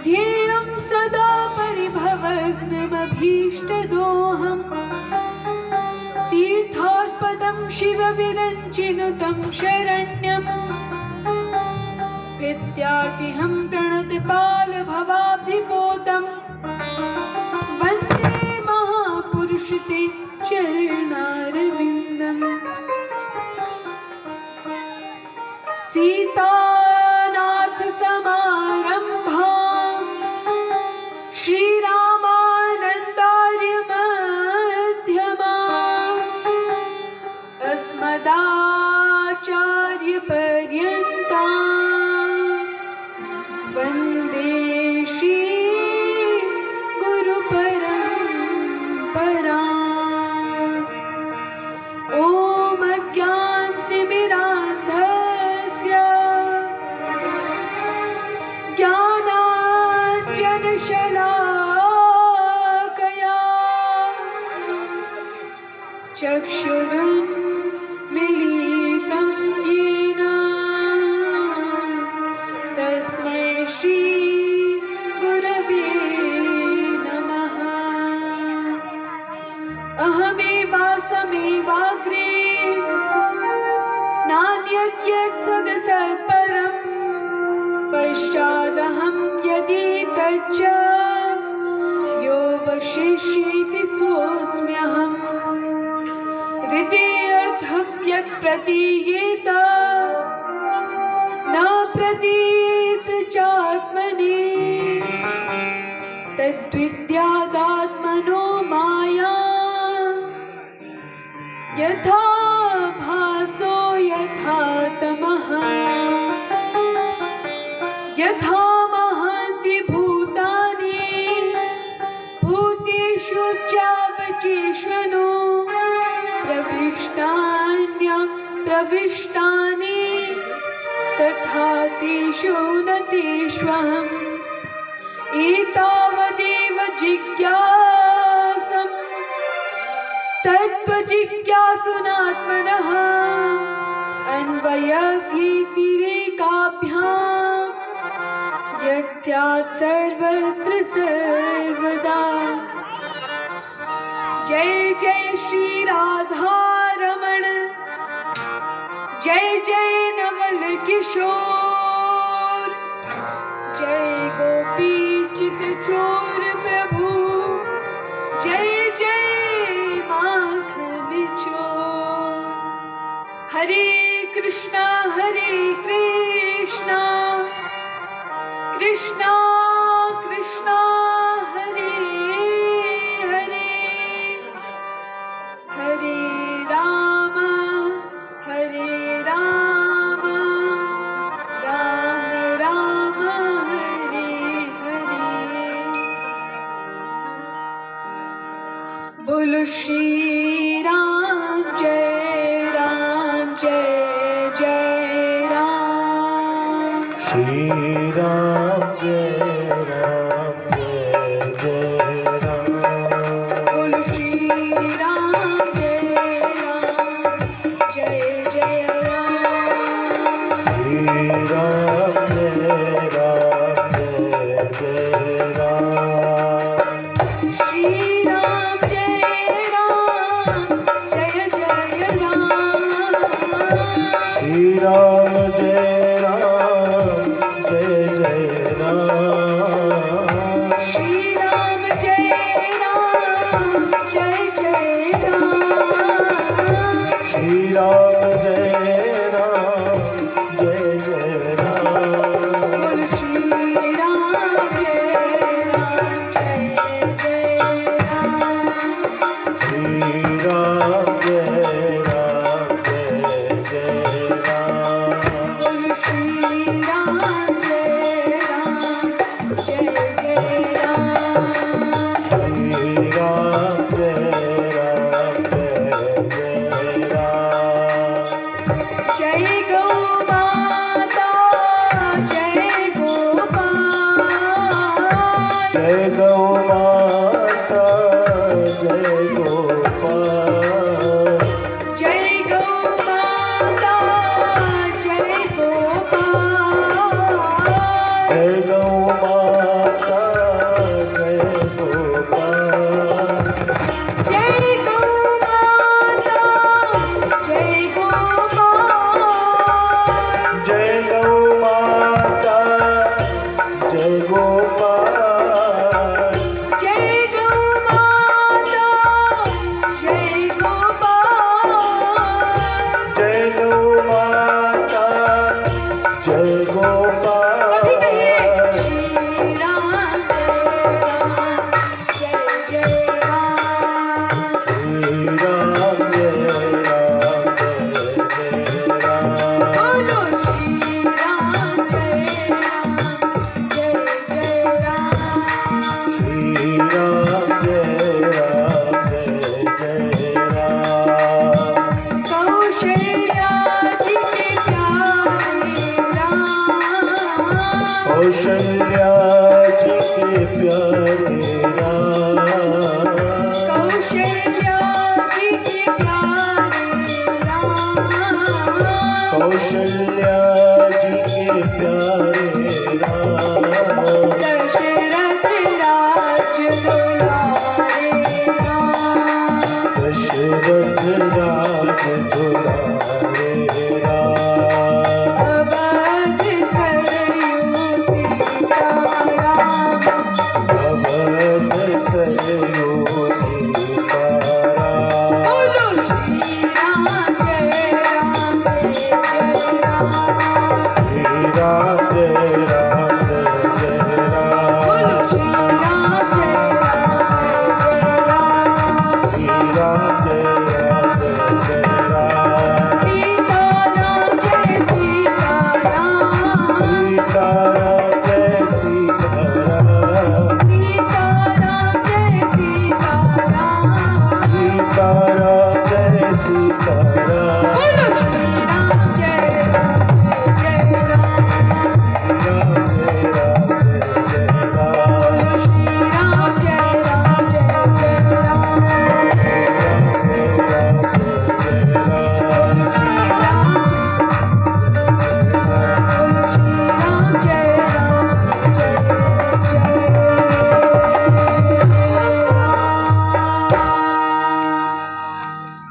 ध्येयं सदा परिभवग्नमभीष्टदोहम् तीर्थास्पदं शिवविरञ्चिनुतं शरण्यम् प्रत्यार्तिहं प्रणतपालभवाब्धिपोतम् वन्दे महापुरुष ते चरणारविन्दम्। सीतानाथ समारम्भाम् श्रीरामानन्दार्य मध्यमाम् अस्मदाचार्य पर्यन्ताम् वन्दे श्री गुरु परम्पराम्। ॐ अज्ञानतिमिरान्धस्य ज्ञानाञ्जनशलाकया चक्षुरुन्मीलितं येन तस्मै श्री गुरवे नमः। अहमेवासमेवाग्रे नान्यद्यत्सदसत्परम् पश्चादहं यदि तच्च योऽवशिष्येति सोऽस्म्यहम्। हृदयर्थं यत् प्रतीयेत न प्रतीयेत चात्मने तद्विद्यादात्मनो माया यथा भासो यथा तमः। यथा महान्ति भूतानि भूतेषु चावचेष्वनो प्रविष्टानि तथा तेषु न तेष्वहम्। एतावदेव जिज्ञासं तत्त्वजिज्ञासुनात्मनः अन्वयव्यतिरेकाभ्याम् यत् स्यात् सर्वत्र सर्वदा। जय जय श्री राधारमण जय जय नवल किशोर जय गोपीचित चोर प्रभु जय जय माखन चोर। हरे कृष्णा कृष्णा कृष्णा हरे हरे हरे राम राम राम हरे हरे। बोलो श्री राम जय जय राम। श्री राम जय राम। बोलो श्री राम जय राम। श्री राम जय राम श्री राम जय राम श्री राम जय राम जय राम। कौशल्या जी के प्यारे राम, कौशल्या जी के प्यारे राम, कौशल्या जी के प्यारे राम, दशरथ राज दुलारे राम, दशरथ राज दुलारे राम, अवध सरयू सीताराम, अवध सरयू सीताराम। बोलो श्री राम जय राम जय जय राम, श्री राम जय राम जय जय राम, बोलो श्री राम जय राम जय जय राम, श्री राम जय राम जय जय राम, सीताराम जय सीताराम, सीताराम जय सीताराम, सीताराम जय सीताराम, सीताराम जय सीताराम। बोलो श्री राम जय राम जय राम, राम जय राम जय जय राम, बोलो श्री राम जय राम जय जय राम, राम जय राम जय जय राम, बोलो श्री राम, बोलो श्री राम जय राम जय जय।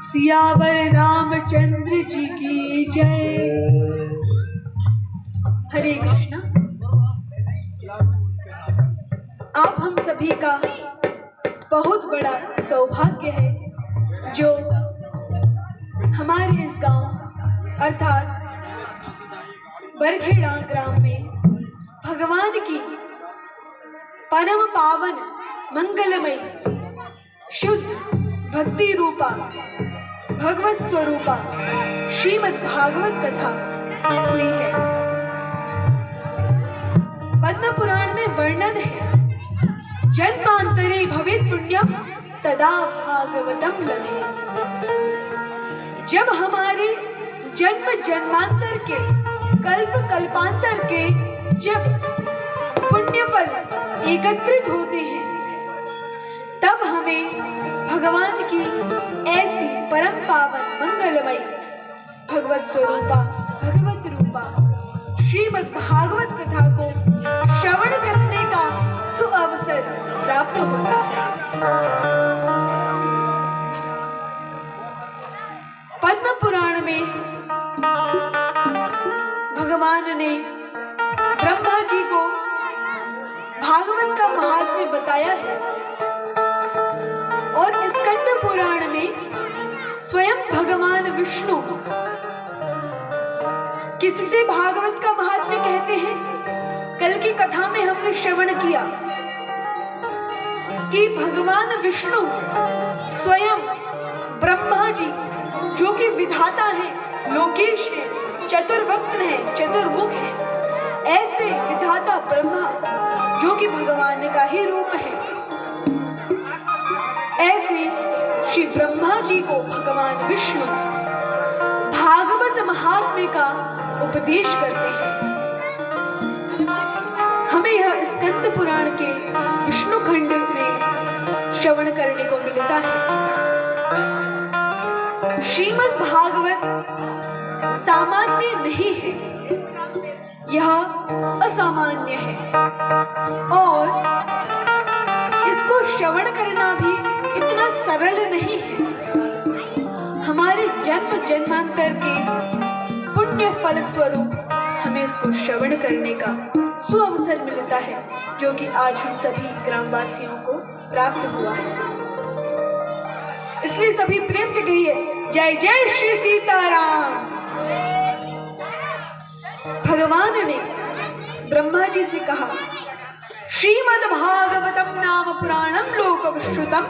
सियावर रामचंद्र जी की जय। हरे कृष्णा। आप हम सभी का बहुत बड़ा सौभाग्य है जो हमारे इस गांव अर्थात बरखेड़ा ग्राम में भगवान की परम पावन मंगलमय शुद्ध भक्ति रूपा भगवत स्वरूपा श्रीमद् भागवत कथा हुई है। पद्म पुराण में वर्णन है, जन्मांतरे भवेत् पुण्यम तदा भागवतम लभे। जब हमारे जन्म जन्मांतर के कल्प कल्पांतर के जब पुण्य फल एकत्रित होते हैं तब हमें भगवान की ऐसी परम पावन मंगलमयी भगवत स्वरूपा भगवत रूपा श्रीमद् भागवत कथा को श्रवण करने का सुअवसर प्राप्त होता है। पद्म पुराण में भगवान ने ब्रह्मा जी को भागवत का महात्म्य बताया है और स्कंद पुराण में स्वयं भगवान विष्णु किससे भागवत का महात्म्य कहते हैं। कल की कथा में हमने श्रवण किया कि भगवान विष्णु स्वयं ब्रह्मा जी जो कि विधाता हैं, लोकेश हैं, चतुर्वक्त्र हैं, चतुर्मुख हैं, ऐसे विधाता ब्रह्मा जो कि भगवान का ही रूप है, ऐसे श्री ब्रह्मा जी को भगवान विष्णु भागवत महात्म्य का उपदेश करते हैं। हमें यह स्कंद पुराण के विष्णु खंड में श्रवण करने को मिलता है। श्रीमद् भागवत सामान्य नहीं है, यह असामान्य है और इसको श्रवण करना भी इतना सरल नहीं है। हमारे जन्म जन्मांतर के पुण्य फल स्वरूप हमें इसको श्रवण करने का सुअवसर मिलता है, जो कि आज हम सभी ग्रामवासियों को प्राप्त हुआ है। इसलिए सभी प्रेम से कहिए जय जय श्री सीताराम। भगवान ने ब्रह्मा जी से कहा, श्रीमद् भागवतम नाम पुराणम लोकविश्रुतम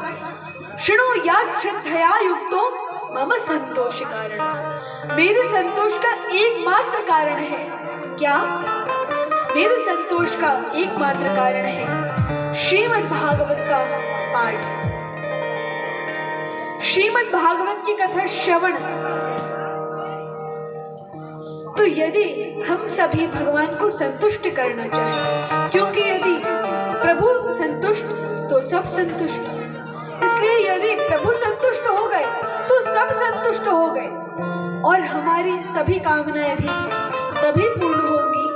शृणुयात् श्रद्धया युक्तो मम संतोष कारण। मेरे संतोष का एकमात्र कारण है क्या? मेरे संतोष का एकमात्र कारण है श्रीमद् भागवत का पाठ। श्रीमद् भागवत की कथा श्रवण तो यदि हम सभी भगवान को संतुष्ट करना चाहें, क्योंकि यदि प्रभु संतुष्ट तो सब संतुष्ट, इसलिए यदि प्रभु संतुष्ट हो गए तो सब संतुष्ट हो गए और हमारी सभी कामनाएं भी तभी पूर्ण होगी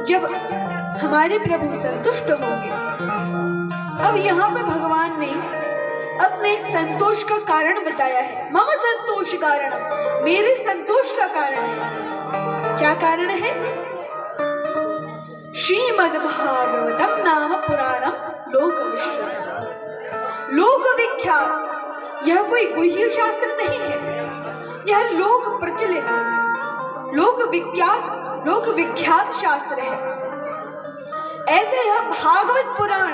जब हमारे प्रभु संतुष्ट होंगे। अब यहाँ पे भगवान ने अपने संतोष का कारण बताया है। मम संतोष कारण, मेरे संतोष का कारण है। क्या कारण है? श्रीमद्भागवतम नाम पुराणम लोक विख्यात। यह कोई गुह्य शास्त्र नहीं है, यह लोक प्रचलित, लोक विख्यात शास्त्र है। ऐसे यह भागवत पुराण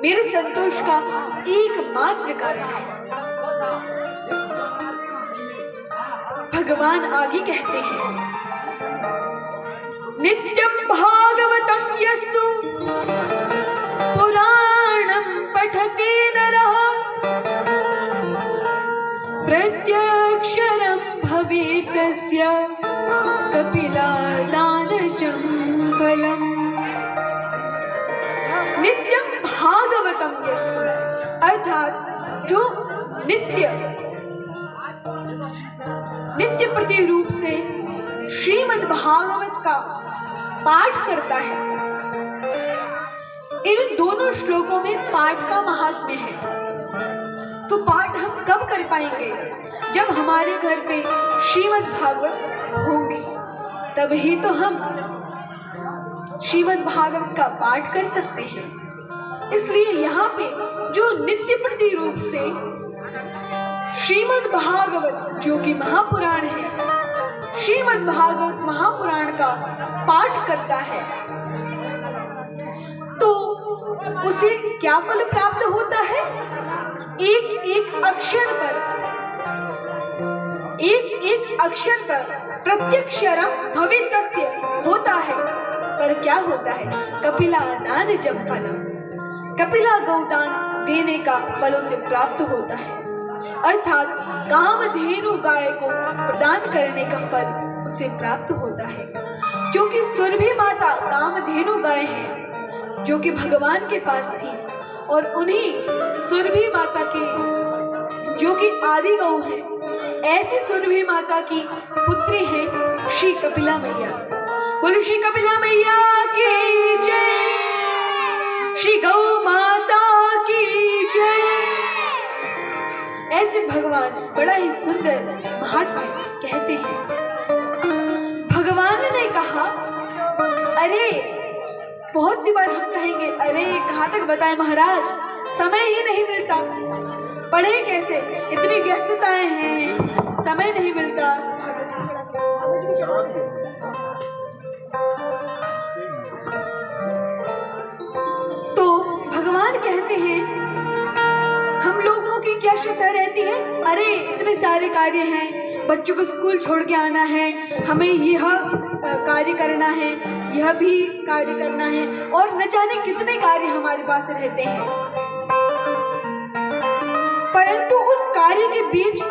मेरे संतोष का एकमात्र कारण है। भगवान आगे कहते हैं, नित्यं भागवतं यस्तु पुराणं पठते नरः प्रत्यक्षरं भवेत् तस्य कपिलादानजं फलम्। नित्यं भागवतं यस्तु, अर्थात जो नित्य प्रति रूप से श्रीमद् भागवत का पाठ करता है। इन दोनों श्लोकों में पाठ का महात्म्य है। तो पाठ हम कब कर पाएंगे? जब हमारे घर पे श्रीमद् भागवत होंगे, तभी तो हम श्रीमद् भागवत का पाठ कर सकते हैं। इसलिए यहाँ पे जो नित्य प्रति रूप से श्रीमद् भागवत जो कि महापुराण है, श्रीमद् भागवत महापुराण का पाठ करता है, तो उसे क्या फल प्राप्त होता है? एक एक अक्षर पर प्रत्यक्षरम भवेत् तस्य होता है। पर क्या होता है? कपिलादानजं फलम्, कपिला गौदान देने का फल उसे प्राप्त होता है। अर्थात कामधेनु गाय को प्रदान करने का फल उसे प्राप्त होता है। क्योंकि सुरभि माता कामधेनु गाय है जो कि भगवान के पास थी, और उन्हीं सुरभि माता की जो कि आदि गौ है, ऐसी सुरभि माता की पुत्री है श्री कपिला मैया। बोलो श्री कपिला मैया की जय, श्री गौ माता की जय। ऐसे भगवान बड़ा ही सुंदर महात्मा कहते हैं। भगवान ने कहा, अरे बहुत सी बार हम कहेंगे, अरे कहाँ तक बताएं महाराज, समय ही नहीं मिलता, पढ़े कैसे, इतनी व्यस्तताएं हैं, समय नहीं मिलता। तो भगवान कहते हैं, हम लोगों की क्या श्रद्धा रहती है, अरे इतने सारे कार्य हैं, बच्चों को स्कूल छोड़ के आना है, हमें यह कार्य करना है, यह भी कार्य करना है, और न जाने कितने कार्य हमारे पास रहते हैं। परंतु उस कार्य के बीच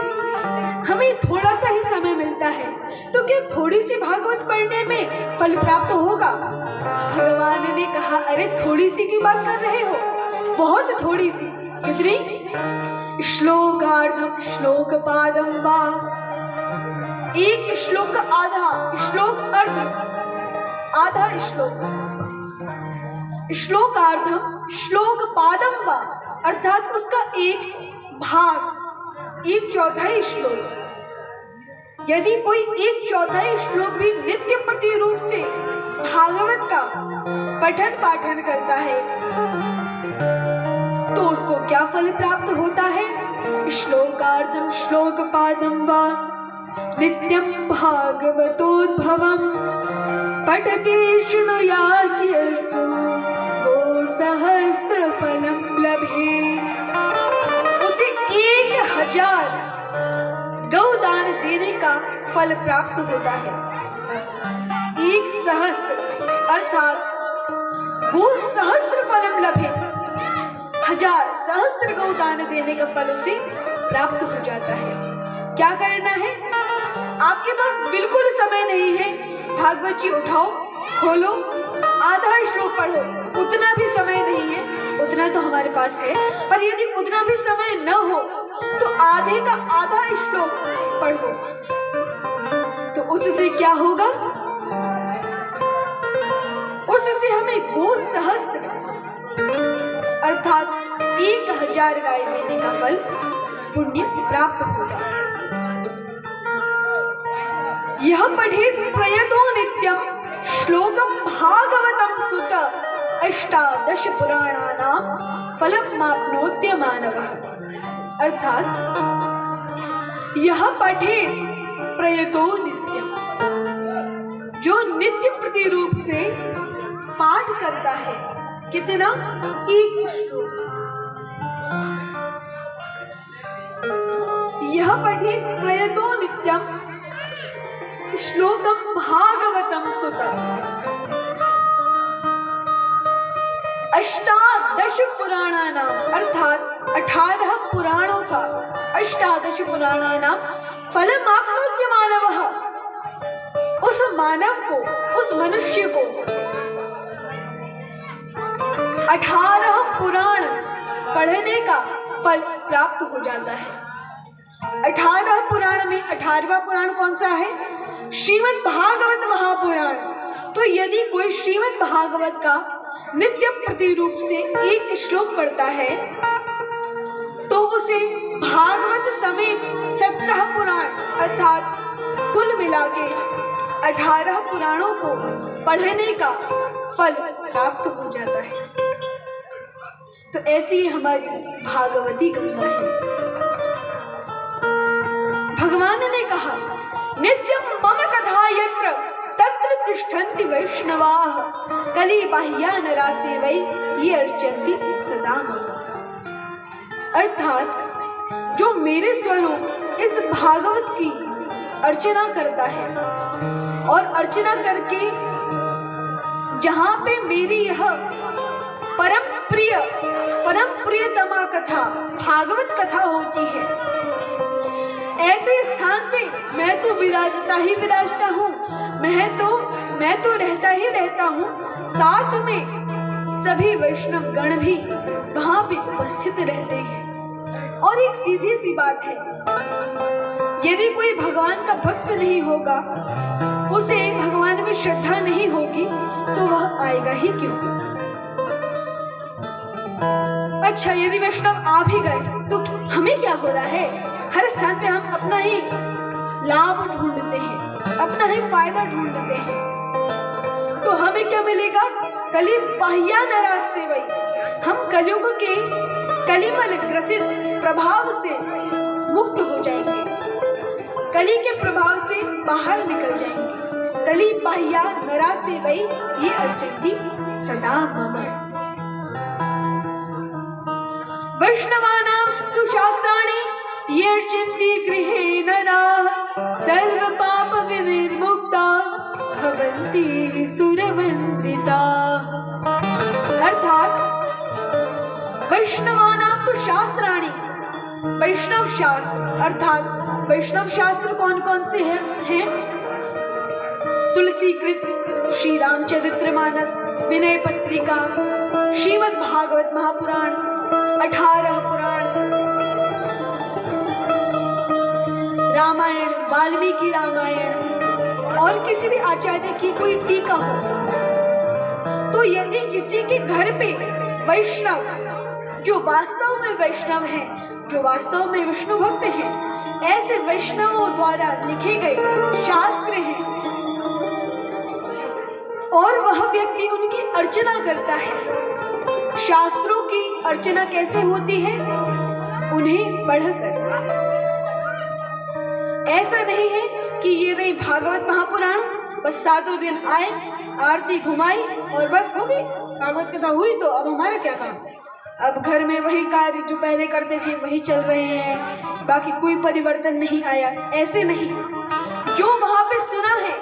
हमें थोड़ा सा ही समय मिलता है, तो क्या थोड़ी सी भागवत पढ़ने में फल प्राप्त होगा? भगवान ने कहा, अरे थोड़ी सी की बात कर रहे हो, बहुत थोड़ी सी। कितनी? श्लोकार्धम श्लोक पादम वा, एक श्लोक का आधा श्लोक, अर्ध आधा श्लोक, श्लोकार्धम श्लोक पादम वा, अर्थात उसका एक भाग, एक चौथाई श्लोक। यदि कोई एक चौथाई श्लोक भी नित्य प्रति रूप से भागवत का पठन पाठन करता है, तो उसको क्या फल प्राप्त होता है? श्लोकार्धम श्लोक पादम वा नित्यं भागवतोद्भवं पठते शृणुयात्यस्तु गोसहस्रफलं लभेत्। उसे 1000 गौदान देने का फल प्राप्त होता है। 1 सहस्त्र अर्थात गोसहस्रफलं लभेत्, 1000 सहस्त्र गौदान देने का फल उसे प्राप्त हो जाता है। क्या करना है? आपके पास बिल्कुल समय नहीं है। भागवत जी उठाओ, खोलो, आधा श्लोक पढ़ो। उतना भी समय नहीं है, उतना तो हमारे पास है, पर यदि उतना भी समय न हो तो आधे का आधा श्लोक पढ़ो। तो उससे क्या होगा? उससे हमें गो सहस्त्र अर्थात 1000 गाय देने का फल पुण्य प्राप्त होगा। यह पठेत प्रयतो नित्यम श्लोकम भागवतम सुत 18 पुराणानां फलम माप्नोत्य मानवः। अर्थात यह पठेत प्रयतो नित्यम, जो नित्य प्रति रूप से पाठ करता है, कितना? 1 श्लोक। यह पठेत प्रयतो नित्यम श्लोकम भागवतम सुतम 18 पुराणानाम अर्थात 18 पुराणों का 18 पुराणानाम फलम आप्नोत्य मानवः। उस मानव को, उस मनुष्य को 18 पुराण पढ़ने का फल प्राप्त हो जाता है। 18 पुराण में 18वां पुराण कौन सा है? श्रीमद् भागवत महापुराण। तो यदि कोई श्रीमद् भागवत का नित्य प्रति रूप से 1 श्लोक पढ़ता है तो उसे भागवत समेत 17 पुराण अर्थात कुल मिला के 18 पुराणों को पढ़ने का फल प्राप्त हो जाता है। तो ऐसी हमारी भागवती गंगा है। भगवान ने कहा, नित्यम मम कथा यत्र तत्र तिष्ठन्ति वैष्णवाः कलिबाह्या नरास्ते वै ये अर्चन्ति सदा मम। अर्थात जो मेरे स्वरूप इस भागवत की अर्चना करता है और अर्चना करके जहां पे मेरी यह परम प्रियतमा कथा भागवत कथा होती है, ऐसे स्थान पे मैं तो विराजता हूँ, मैं तो रहता ही रहता हूँ। साथ में सभी वैष्णव गण भी वहां पे उपस्थित रहते हैं। और एक सीधी सी बात है, यदि कोई भगवान का भक्त नहीं होगा, उसे भगवान में श्रद्धा नहीं होगी, तो वह आएगा ही क्यों? अच्छा, यदि वैष्णव आ भी गए तो हमें क्या हो रहा है? हर स्थान पे हम अपना ही लाभ ढूंढते हैं, अपना ही फायदा ढूंढते हैं। तो हमें क्या मिलेगा? कली बाह्या नरास्ते वही, हम कलयुग के कलिमल ग्रसित प्रभाव से मुक्त हो जाएंगे, कली के प्रभाव से बाहर निकल जाएंगे। कली बाह्या नरास्ते वही ये अर्चन्ति सदा मम। वैष्णवानां तु शास्त्राणि ये अर्चन्ति गृहे नराः सर्व पाप विनिर्मुक्ता भवन्ति सुरवन्दिता। अर्थात वैष्णवानां तु शास्त्राणि, वैष्णव शास्त्र अर्थात वैष्णव शास्त्र कौन कौन से हैं? तुलसी कृत, श्री रामचरितमानस, विनय पत्रिका, श्रीमद् भागवत महापुराण, 18 पुराण, रामायण, वाल्मीकि रामायण और किसी भी आचार्य की कोई टीका हो। तो यदि किसी के घर पे वैष्णव, जो वास्तव में वैष्णव हैं, जो वास्तव में विष्णु भक्त हैं, ऐसे वैष्णवों द्वारा लिखे गए शास्त्र हैं और वह व्यक्ति उनकी अर्चना करता है। शास्त्रों की अर्चना कैसे होती है? उन्हें पढ़कर। ऐसा नहीं है कि ये रही भागवत महापुराण, बस 7 दिन आए, आरती घुमाई और बस हो गई, भागवत कथा हुई, तो अब हमारा क्या काम? अब घर में वही कार्य जो पहले करते थे वही चल रहे हैं, बाकी कोई परिवर्तन नहीं आया। ऐसे नहीं, जो वहां पे सुना है,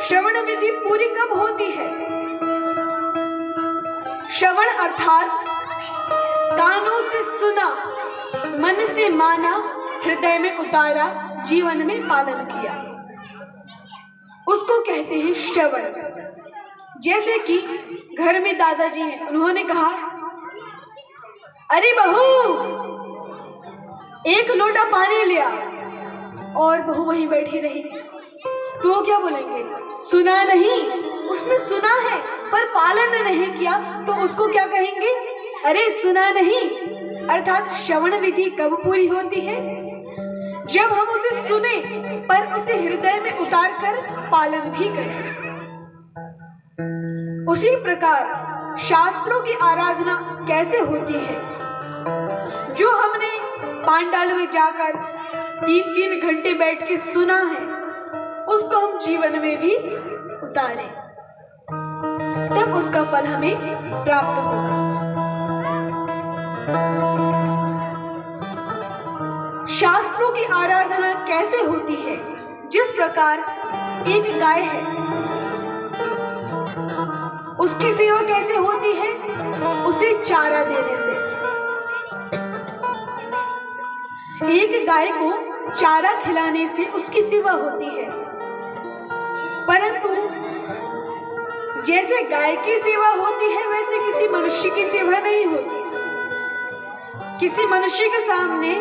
श्रवण विधि पूरी कब होती है? श्रवण अर्थात कानों से सुना, मन से माना, हृदय में उतारा, जीवन में पालन किया। उसको कहते हैं श्रवण। जैसे कि घर में दादाजी हैं, उन्होंने कहा, अरे बहू एक लोटा पानी लिया, और बहू वहीं बैठी रही, तो क्या बोलेंगे? सुना नहीं? उसने सुना है पर पालन नहीं किया, तो उसको क्या कहेंगे? अरे सुना नहीं। अर्थात श्रवण विधि कब पूरी होती है? जब हम उसे सुने पर उसे हृदय में उतार कर पालन भी करें। उसी प्रकार शास्त्रों की आराधना कैसे होती है? जो हमने पांडाल में जाकर 3-3 घंटे बैठ के सुना है, उसको हम जीवन में भी उतारें, तब उसका फल हमें प्राप्त होगा। शास्त्रों की आराधना कैसे होती है? जिस प्रकार एक गाय है, उसकी सेवा कैसे होती है? उसे चारा देने से। एक गाय को चारा खिलाने से उसकी सेवा होती है, परंतु जैसे गाय की सेवा होती है वैसे किसी मनुष्य की सेवा नहीं होती। किसी मनुष्य के सामने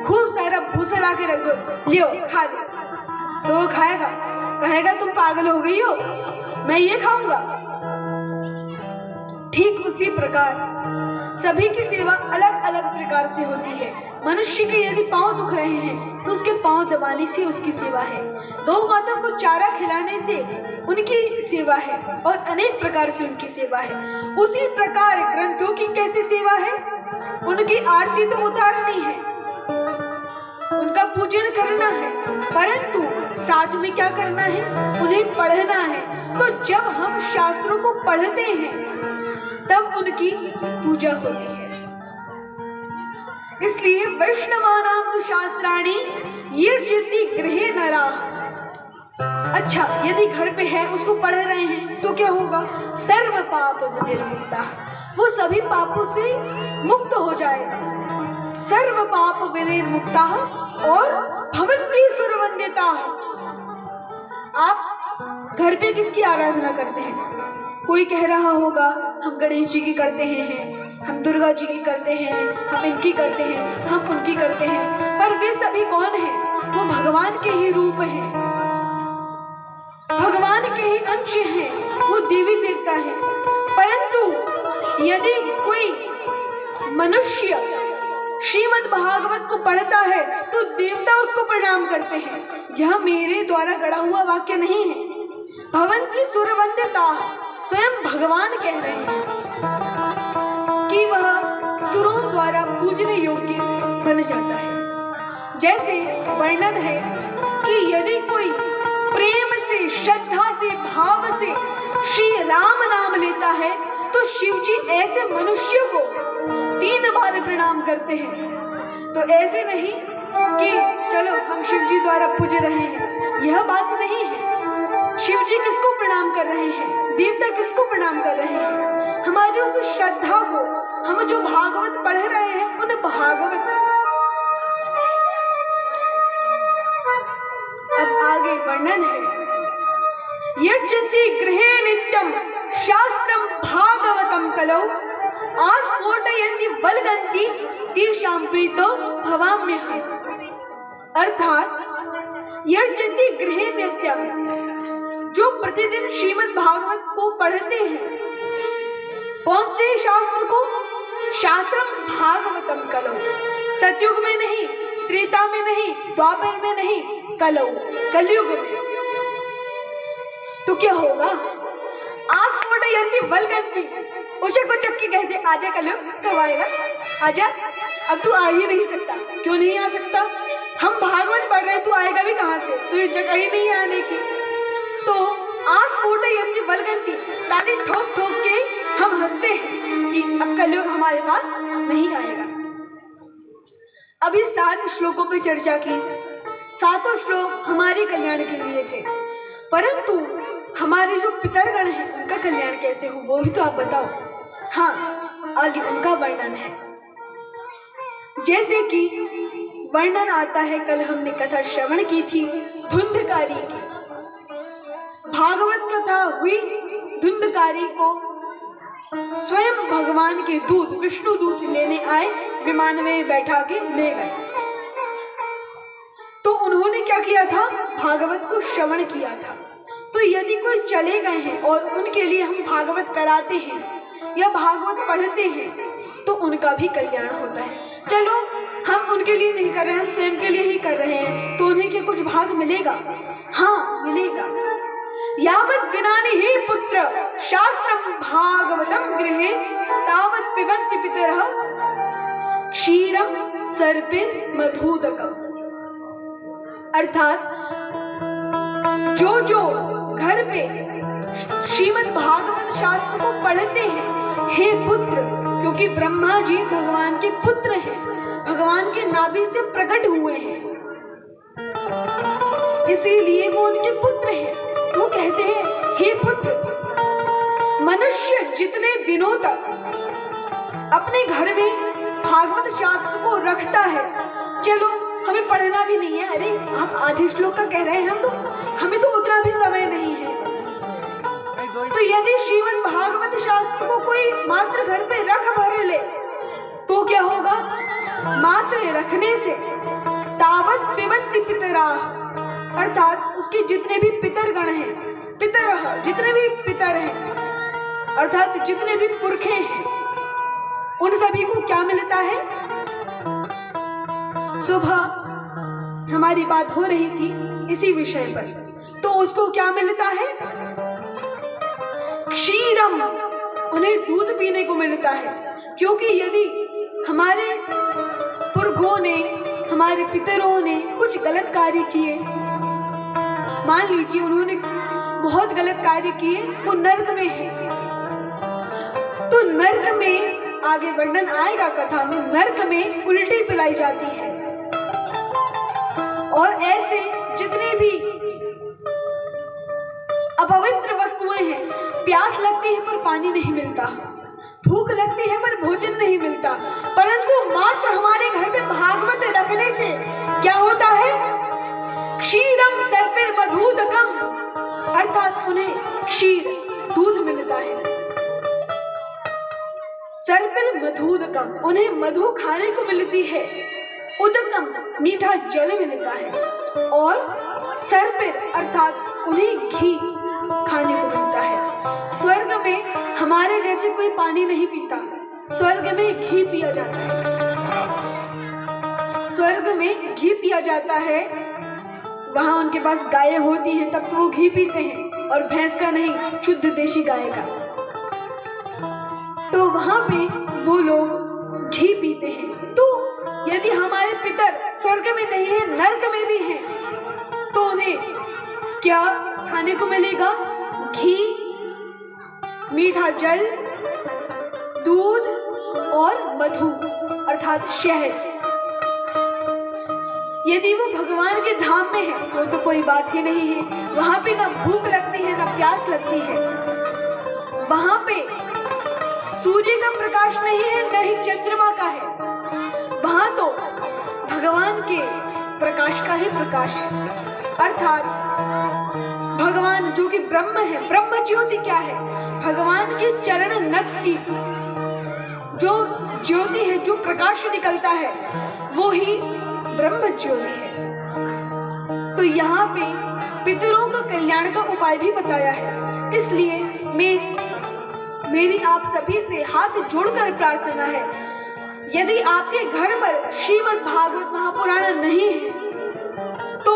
खूब सारा भूसा ला के रख दो, लियो खा लो, तो वो खाएगा? कहेगा तुम पागल हो गई हो, मैं ये खाऊंगा। ठीक उसी प्रकार सभी की सेवा अलग अलग प्रकार से होती है। मनुष्य के यदि पांव दुख रहे हैं तो उसके पांव दबाने से उसकी सेवा है, गौ माता को चारा खिलाने से उनकी सेवा है, और अनेक प्रकार से उनकी सेवा है। उसी प्रकार ग्रंथों की कैसी सेवा है? उनकी आरती तो उतारनी है, उनका पूजन करना है, परंतु साथ में क्या करना है? उन्हें पढ़ना है। तो जब हम शास्त्रों को पढ़ते हैं तब उनकी पूजा होती है। इसलिए वैष्णवानां तु शास्त्राणि यर्जति गृहे नराः। अच्छा, यदि घर पे है, उसको पढ़ रहे हैं, तो क्या होगा? सर्व पाप विनिर्मुक्तः, वो सभी पापों से मुक्त हो जाएगा। सर्व पाप विनिर्मुक्तः और भवन्ति सुरवन्दिताः। आप घर पे किसकी आराधना करते हैं? कोई कह रहा होगा हम गणेश जी की करते हैं, हम दुर्गा जी की करते हैं, हम इनकी करते हैं, हम उनकी करते हैं, पर वे सभी कौन हैं? वो भगवान के ही रूप हैं, भगवान के ही अंश हैं, वो देवी देवता हैं। परंतु यदि कोई मनुष्य श्रीमद् भागवत को पढ़ता है तो देवता उसको प्रणाम करते हैं। यह मेरे द्वारा गढ़ा हुआ वाक्य नहीं है, भवन्ति सुरवन्दिताः, स्वयं भगवान कह रहे हैं कि वह सुरों द्वारा पूजने योग्य बन जाता है। जैसे वर्णन है कि यदि कोई प्रेम से, श्रद्धा से, भाव से श्री राम नाम लेता है तो शिव जी ऐसे मनुष्य को 3 बार प्रणाम करते हैं। तो ऐसे नहीं कि चलो हम शिव जी द्वारा पूज रहे हैं, यह बात नहीं है। शिव जी किसको प्रणाम कर रहे हैं? देवता किसको प्रणाम कर रहे हैं? हमारी उस श्रद्धा को, हम जो भागवत पढ़ रहे हैं उन भागवत। अब आगे वर्णन है, यज्जन्ति गृहे नित्यं शास्त्रं भागवतं कलौ आस्फोटयन्ति वल्गन्ति तेषां प्रीतो भवाम्यहम्। अर्थात यज्जन्ति गृहे नित्यं, जो प्रतिदिन श्रीमद् भागवत को पढ़ते हैं। कौन से शास्त्र को? शास्त्रम भागवतम कलौ, सतयुग में नहीं, त्रेता में नहीं, द्वापर में नहीं, कलौ, कलयुग में। तो क्या होगा? आस्फोटयन्ति वल्गन्ति, उचक उचक के कहते आजा कलयुग, कब आएगा? आजा, अब तू आ ही नहीं सकता। क्यों नहीं आ सकता? हम भागवत पढ़ रहे हैं, तू आएगा भी कहाँ से? तो ये जगह ही नहीं आने की। तो आस्फोटयन्ति वल्गन्ति, ताली ठोक ठोक के हम हंसते हैं कि अब कलयुग हमारे पास नहीं आएगा। अभी 7 श्लोकों पे चर्चा की, 7 श्लोक हमारे कल्याण के लिए थे, परंतु हमारे जो पितरगण हैं उनका कल्याण कैसे हो वो भी तो आप बताओ। हाँ, आगे उनका वर्णन है। जैसे कि वर्णन आता है, कल हमने कथा श्रवण की थी धुंधकारी की। भागवत कथा हुई धुंधकारी को स्वयं भगवान के दूत विष्णु दूत लेने आए, विमान में बैठा के ले गए। तो उन्होंने क्या किया था, भागवत को श्रवण किया था। तो यदि कोई चले गए हैं और उनके लिए हम भागवत कराते हैं या भागवत पढ़ते हैं तो उनका भी कल्याण होता है। चलो हम उनके लिए नहीं कर रहे हैं, हम स्वयं के लिए ही कर रहे हैं, तो उन्हें क्या कुछ भाग मिलेगा? हाँ मिलेगा। यावत् दिनानि हे पुत्र शास्त्रम भागवतम गृहे तावत् पिबन्ति पितरः क्षीरम सर्पिन मधुदकम। अर्थात जो घर पे श्रीमद् भागवत शास्त्र को पढ़ते हैं, हे पुत्र, क्योंकि ब्रह्मा जी भगवान के पुत्र हैं, भगवान के नाभि से प्रकट हुए हैं, इसीलिए वो उनके पुत्र हैं। वो कहते हैं, हे पुत्र, मनुष्य जितने दिनों तक अपने घर में भागवत शास्त्र को रखता है, चलो हमें पढ़ना भी नहीं है, अरे आप आधे श्लोक का कह रहे हैं, हमें तो उतना भी समय नहीं है। तो यदि श्रीमद् भागवत शास्त्र को कोई मात्र घर पे रख भर ले तो क्या होगा? मात्र रखने से तावत् पिबन्ति पितराः, अर्थात उसके जितने भी पितरगण हैं, पितरः जितने भी पितर हैं, अर्थात जितने भी पुरखे हैं, उन सभी को क्या मिलता है? सुबह हमारी बात हो रही थी इसी विषय पर, तो उसको क्या मिलता है? क्षीरम, उन्हें दूध पीने को मिलता है। क्योंकि यदि हमारे पुरखों ने, हमारे पितरों ने कुछ गलत कार्य किए, मान लीजिए उन्होंने बहुत गलत कार्य किए, वो नर्क में है, तो नर्क में आगे वर्णन आएगा कथा में, नर्क में उल्टी पिलाई जाती है। और ऐसे जितने भी अपवित्र वस्तुएं हैं, प्यास लगती है पर पानी नहीं मिलता, भूख लगती है पर भोजन नहीं मिलता, परंतु मात्र हमारे घर में भागवत रखने से क्या होता है? क्षीरम सर्पिर मधुदकम, अर्थात उन्हें क्षीर दूध मिलता है। सर्पिर मधुदकम, उन्हें मधु खाने को मिलती है। उदकम, मीठा जल मिलता है। और सर्पिर अर्थात उन्हें घी खाने को मिलता है। स्वर्ग में हमारे जैसे कोई पानी नहीं पीता, स्वर्ग में घी पिया जाता है। स्वर्ग में घी पिया जाता है, वहां उनके पास गायें होती हैं, तब तो वो घी पीते हैं, और भैंस का नहीं, शुद्ध देशी गाय का। तो वहां पे वो लोग घी पीते हैं। तो यदि हमारे पितर स्वर्ग में नहीं है, नर्क में भी हैं, तो उन्हें क्या खाने को मिलेगा? घी, मीठा जल, दूध और मधु अर्थात शहद। यदि वो भगवान के धाम में है तो कोई बात ही नहीं है, वहां पे ना भूख लगती है ना प्यास लगती है, वहां पे सूर्य का प्रकाश नहीं है, न ही चंद्रमा का है, वहां तो भगवान के प्रकाश का ही प्रकाश है। अर्थात भगवान जो कि ब्रह्म है, ब्रह्म ज्योति क्या है? भगवान के चरण नख की जो ज्योति है, जो प्रकाश निकलता है, वो ही ब्रह्म ज्योति है। तो यहाँ पे पितरों का कल्याण का उपाय भी बताया है। इसलिए मेरी आप सभी से हाथ जोड़कर प्रार्थना है, यदि आपके घर पर श्रीमद् भागवत महापुराण नहीं है तो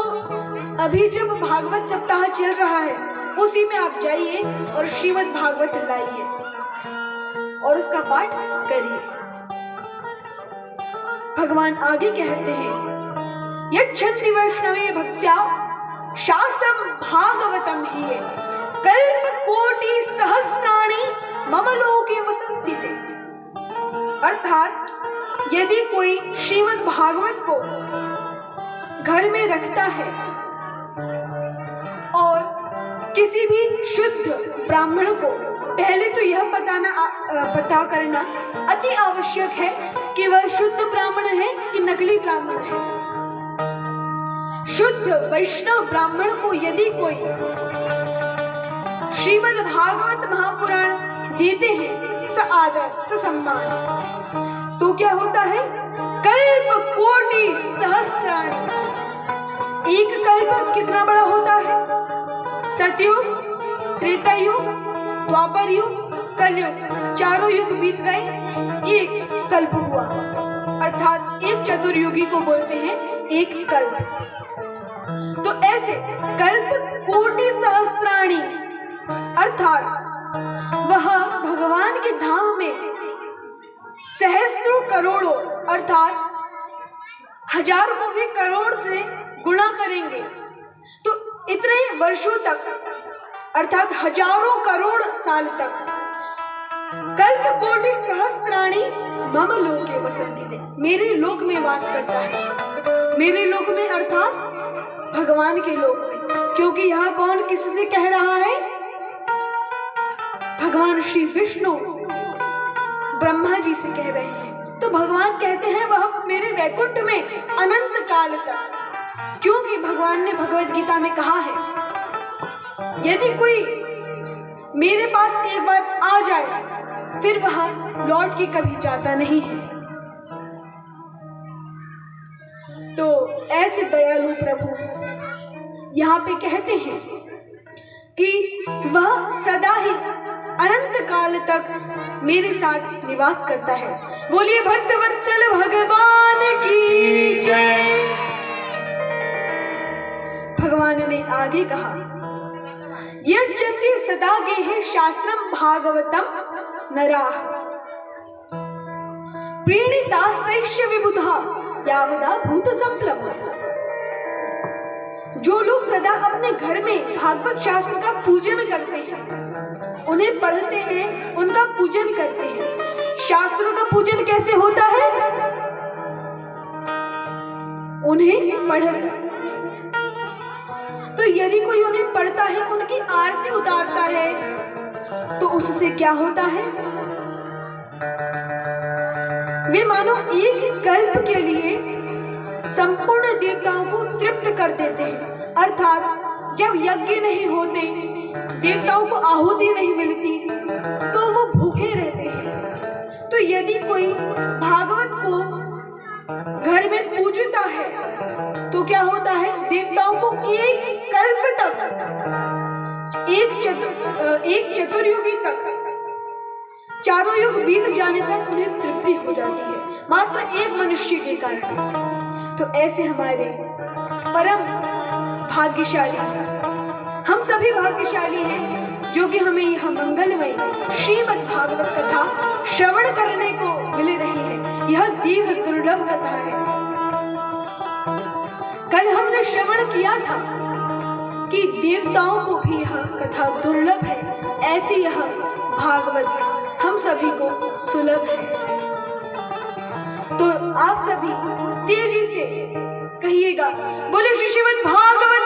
अभी जब भागवत सप्ताह चल रहा है उसी में आप जाइए और श्रीमद् भागवत लाइए और उसका पाठ करिए। भगवान आगे कहते हैं, यच्छन्ति वैष्णवे भक्त्या शास्त्रम भागवतम ही कल्प कोटि सहस्राणि मम लोके वसन्ति ते। अर्थात यदि कोई श्रीमद् भागवत को घर में रखता है और किसी भी शुद्ध ब्राह्मण को, पहले तो यह पता करना अति आवश्यक है कि वह शुद्ध ब्राह्मण है कि नकली ब्राह्मण है। शुद्ध वैष्णव ब्राह्मण को यदि कोई श्रीमद् भागवत महापुराण देते हैं सआदर ससम्मान। तो क्या होता है? कल्प कोटि सहस्त्राणि। एक कल्प कितना बड़ा होता है? सतयुग, त्रेता युग, द्वापर युग, कलयुग, चारों युग बीत गए, एक कल्प हुआ। अर्थात एक चतुर्युगी को बोलते हैं एक कल्प। तो ऐसे कल्प कोटि सहस्त्राणि, अर्थात वह भगवान के धाम में सहस्त्रों करोड़ों, अर्थात हजार को भी करोड़ से गुणा करेंगे तो इतने वर्षों तक, अर्थात हजारों करोड़ साल तक, कल्प कोटि सहस्त्राणि मम लोके वसन्ति, मेरे लोक में वास करता है। मेरे लोक में अर्थात भगवान के लोक में। क्योंकि यहाँ कौन किससे कह रहा है? भगवान श्री विष्णु ब्रह्मा जी से कह रहे हैं। तो भगवान कहते हैं वह मेरे वैकुंठ में अनंत काल तक। क्योंकि भगवान ने भगवत गीता में कहा है, यदि कोई मेरे पास एक बार आ जाए फिर वह लौट के कभी जाता नहीं है। तो ऐसे दयालु प्रभु यहाँ पे कहते हैं कि वह सदा ही अनंत काल तक मेरे साथ निवास करता है। बोलिए भक्तवत्सल भगवान की जय। भगवान ने आगे कहा, यच्चन्ति सदा गेहे शास्त्रम भागवतम नराः प्रीणितास्तैश्च विबुधा यावदा भूत संप्लवः। जो लोग सदा अपने घर में भागवत शास्त्र का पूजन करते हैं, उन्हें पढ़ते हैं, उनका पूजन करते हैं। शास्त्रों का पूजन कैसे होता है? उन्हें पढ़कर। तो यदि कोई उन्हें पढ़ता है, उनकी आरती उतारता है, तो उससे क्या होता है? वे मानो एक कल्प के लिए संपूर्ण देवताओं को तृप्त कर देते हैं। अर्थात जब यज्ञ नहीं होते, देवताओं को आहुति नहीं मिलती, तो वो भूखे रहते हैं। तो यदि कोई भागवत को घर में पूजता है तो क्या होता है? देवताओं को एक कल्प तक, एक चतुर्युगी तक, चारों युग बीत जाने तक उन्हें तृप्ति हो जाती है, मात्र एक मनुष्य के कारण। तो ऐसे हमारे परम भाग्यशाली, हम सभी भाग्यशाली हैं जो कि हमें यह मंगलमय श्रीमद् भागवत कथा श्रवण करने को मिल रही है। यह देव दुर्लभ कथा है। कल हमने श्रवण किया था कि देवताओं को भी यह कथा दुर्लभ है, ऐसी यह भागवत हम सभी को सुलभ है। तो आप सभी तेजी से कहिएगा, बोले श्री श्रीमद् भागवत